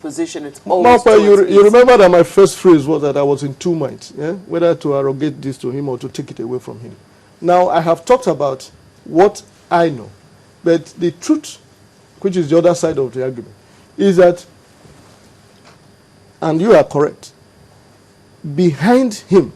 position. It's always you remember that my first phrase was that I was in two minds, yeah? Whether to arrogate this to him or to take it away from him. Now, I have talked about what I know, but the truth, which is the other side of the argument, is that, and you are correct, behind him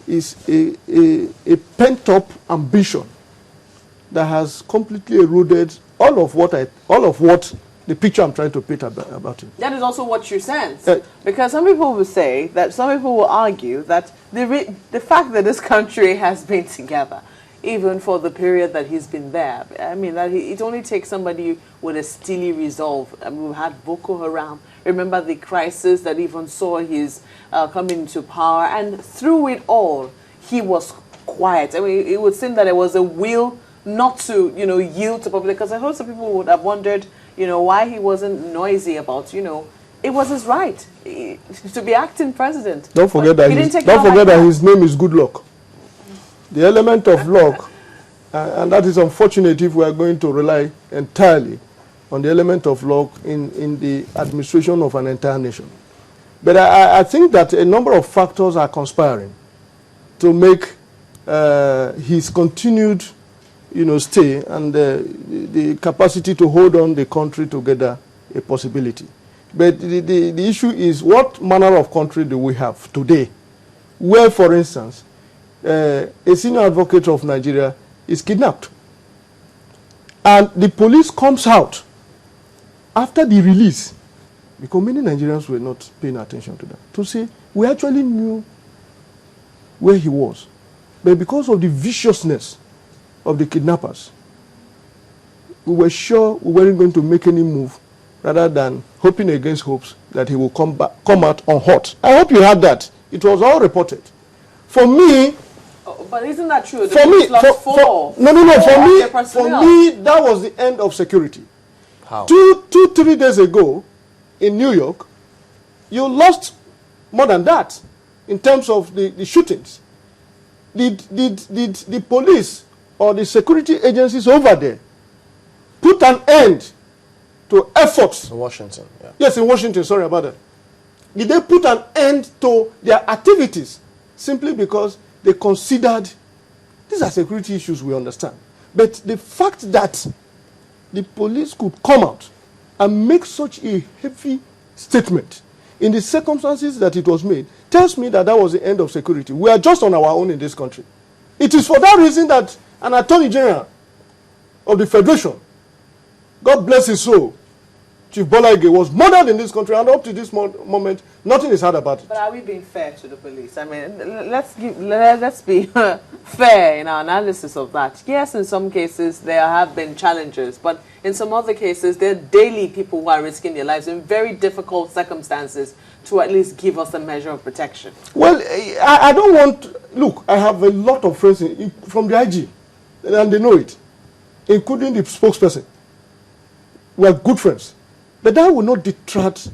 is a pent-up ambition that has completely eroded all of what the picture I'm trying to paint about him. That is also what you sense. Because some people will say that, some people will argue that the fact that this country has been together, even for the period that he's been there, I mean, that it only takes somebody with a steely resolve. I mean, we had Boko Haram. Remember the crisis that even saw his coming to power, and through it all, he was quiet. I mean, it would seem that there was a will not to, yield to public, because I heard some people would have wondered, why he wasn't noisy about, it was his right to be acting president. Don't forget that his name is Good Luck. The element of luck, and that is unfortunate if we are going to rely entirely on the element of luck in the administration of an entire nation. But I think that a number of factors are conspiring to make his continued stay and the capacity to hold on the country together a possibility. But the issue is, what manner of country do we have today where, for instance, a senior advocate of Nigeria is kidnapped, and the police comes out after the release, because many Nigerians were not paying attention to that, to say we actually knew where he was, but because of the viciousness of the kidnappers, we were sure we weren't going to make any move, rather than hoping against hopes that he will come out unhurt. I hope you heard that. It was all reported. For me, but isn't that true? For me, that was the end of security. How? 3 days ago in New York, you lost more than that in terms of the shootings. Did the police or the security agencies over there put an end to efforts? In Washington, yeah. Yes, in Washington, sorry about that. Did they put an end to their activities simply because they considered these are security issues, we understand? But the fact that the police could come out and make such a heavy statement in the circumstances that it was made tells me that was the end of security. We are just on our own in this country. It is for that reason that an Attorney General of the Federation, God bless his soul, Chief Bola Ige, was murdered in this country, and up to this moment, nothing is heard about it. But are we being fair to the police? I mean, let's be fair in our analysis of that. Yes, in some cases there have been challenges, but in some other cases there are daily people who are risking their lives in very difficult circumstances to at least give us a measure of protection. Well, I don't want... Look, I have a lot of friends from the IG, and they know it, including the spokesperson. We are good friends. But that will not detract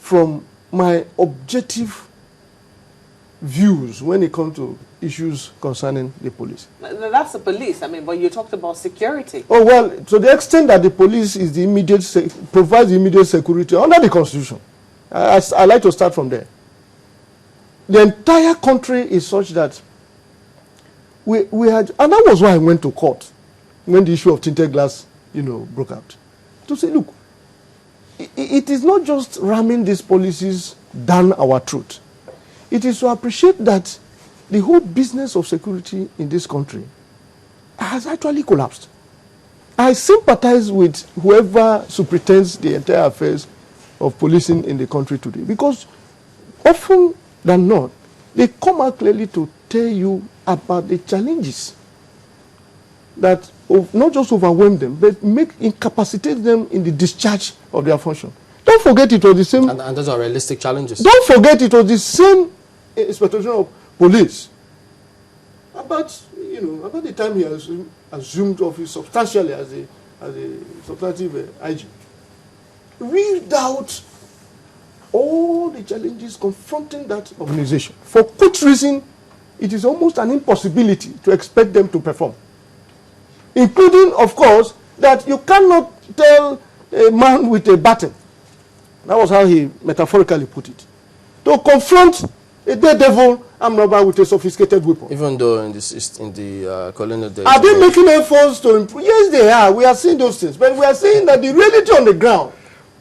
from my objective views when it comes to issues concerning the police. That's the police, I mean, but you talked about security. Oh, well, to the extent that the police is the provides immediate security under the Constitution. I like to start from there. The entire country is such that we had, and that was why I went to court when the issue of tinted glass, broke out. To say, look, it is not just ramming these policies down our throat. It is to appreciate that the whole business of security in this country has actually collapsed. I sympathize with whoever superintends the entire affairs of policing in the country today, because often than not, they come out clearly to tell you about the challenges that not just overwhelm them, but incapacitate them in the discharge of their function. Don't forget it was the same... And those are realistic challenges. Don't forget it was the same Inspector General of Police. About the time he assumed office substantially as a substantive IG. Read out all the challenges confronting that organization. For good reason, it is almost an impossibility to expect them to perform. Including, of course, that you cannot tell a man with a baton. That was how he metaphorically put it. To confront a daredevil armed robber with a sophisticated weapon. Even though in the colonial days. Are they making efforts to improve? Yes, they are. We are seeing those things. But we are saying that the reality on the ground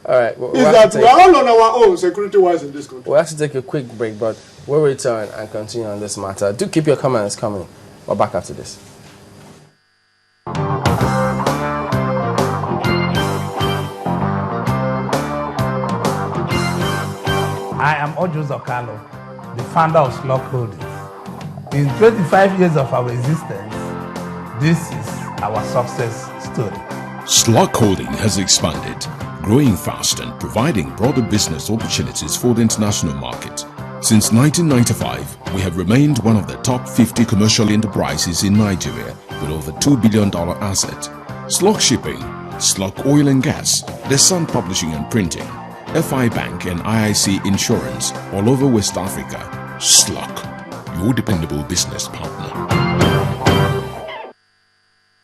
all right, is that we are all on our own security-wise in this country. We'll have to take a quick break, but we'll return and continue on this matter. Do keep your comments coming. We're back after this. I am Ojo Zokalo, the founder of Slug Holdings. In 25 years of our existence, this is our success story. Slug Holding has expanded, growing fast and providing broader business opportunities for the international market. Since 1995, we have remained one of the top 50 commercial enterprises in Nigeria with over $2 billion asset. Slug Shipping, Slug Oil and Gas, The Sun Publishing and Printing, FI Bank and IIC Insurance all over West Africa. Slug, your dependable business partner.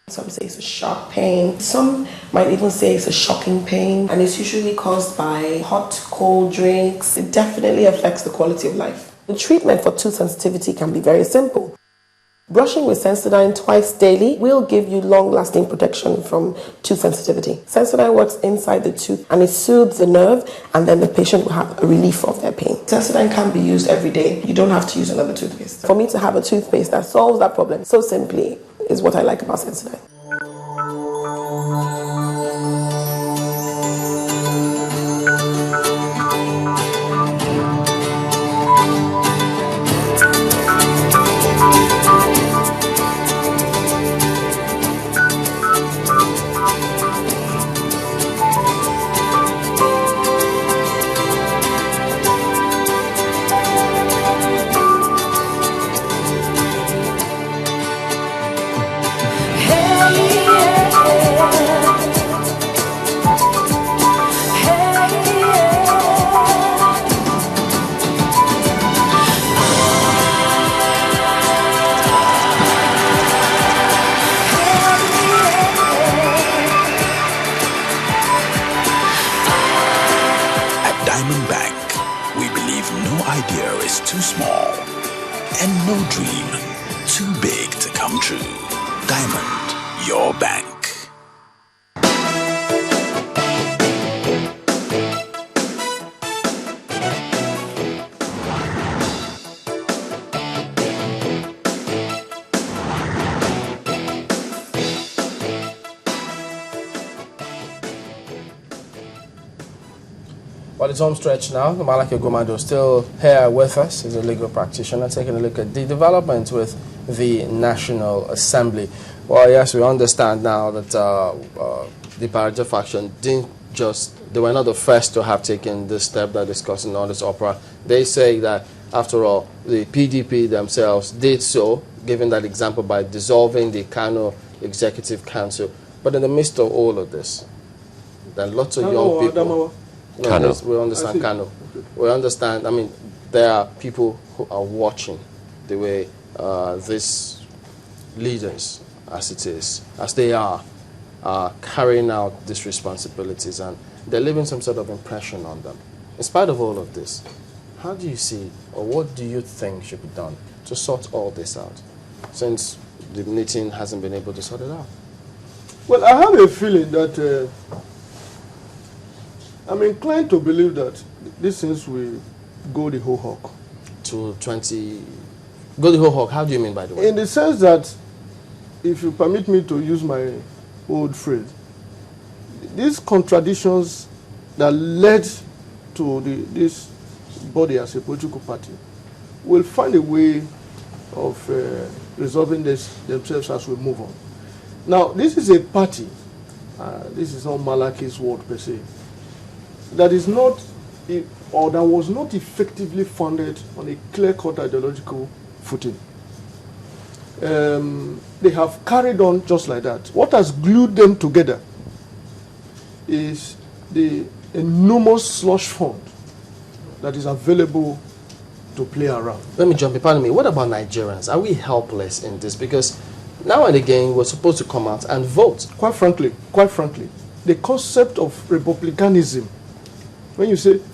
Some say it's a sharp pain. Some might even say it's a shocking pain. And it's usually caused by hot, cold drinks. It definitely affects the quality of life. The treatment for tooth sensitivity can be very simple. Brushing with Sensodyne twice daily will give you long-lasting protection from tooth sensitivity. Sensodyne works inside the tooth and it soothes the nerve, and then the patient will have a relief of their pain. Sensodyne can be used every day. You don't have to use another toothpaste. For me to have a toothpaste that solves that problem so simply is what I like about Sensodyne. Too small and no dream too big to come true. Diamond, your bank. Well, it's home stretch now. Malaki Gomado still here with us. He's a legal practitioner, taking a look at the development with the National Assembly. Well, yes, we understand now that the Paraja faction they were not the first to have taken this step they're discussing on this opera. They say that, after all, the PDP themselves did so, giving that example by dissolving the Kano Executive Council. But in the midst of all of this, there are lots of young people. No, we understand Kano. We understand, I mean, there are people who are watching the way these leaders, as they are carrying out these responsibilities, and they're leaving some sort of impression on them. In spite of all of this, how do you see, or what do you think should be done to sort all this out, since the meeting hasn't been able to sort it out? Well, I have a feeling that I'm inclined to believe that these things will go the whole hog. To 20... Go the whole hog, how do you mean, by the way? In the sense that, if you permit me to use my old phrase, these contradictions that led to this body as a political party will find a way of resolving themselves as we move on. Now, this is a party, this is not Malaki's word per se, that is not, or that was not effectively founded on a clear-cut ideological footing. They have carried on just like that. What has glued them together is the enormous slush fund that is available to play around. Let me jump in, pardon me. What about Nigerians? Are we helpless in this? Because now and again, we're supposed to come out and vote. Quite frankly, the concept of republicanism, when you say